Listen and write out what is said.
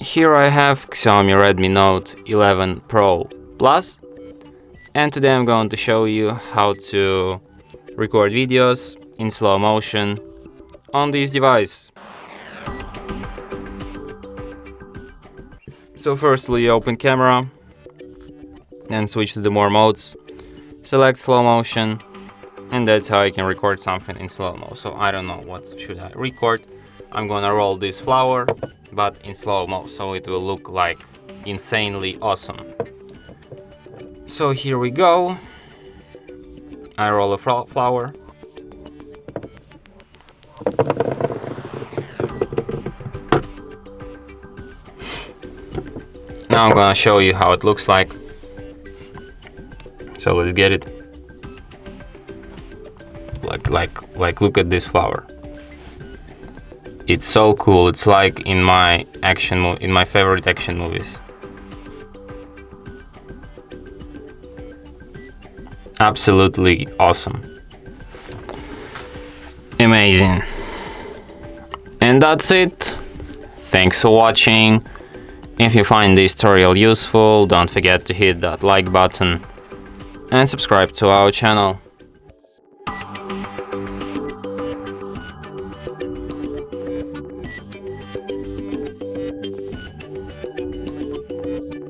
Here I have Xiaomi Redmi Note 11 Pro Plus, and today I'm going to show you how to record videos in slow motion on this device. So firstly, open camera, then switch to the more modes, select slow motion, and that's how I can record something in slow-mo. So I don't know what should I record. I'm gonna roll this flower, but in slow-mo, so it will look like insanely awesome. So here we go. I roll a flower. Now I'm gonna show you how it looks like. So let's get it. Like look at this flower. It's so cool. It's like in my favorite action movies. Absolutely awesome. Amazing. And that's it. Thanks for watching. If you find this tutorial useful, don't forget to hit that like button and subscribe to our channel.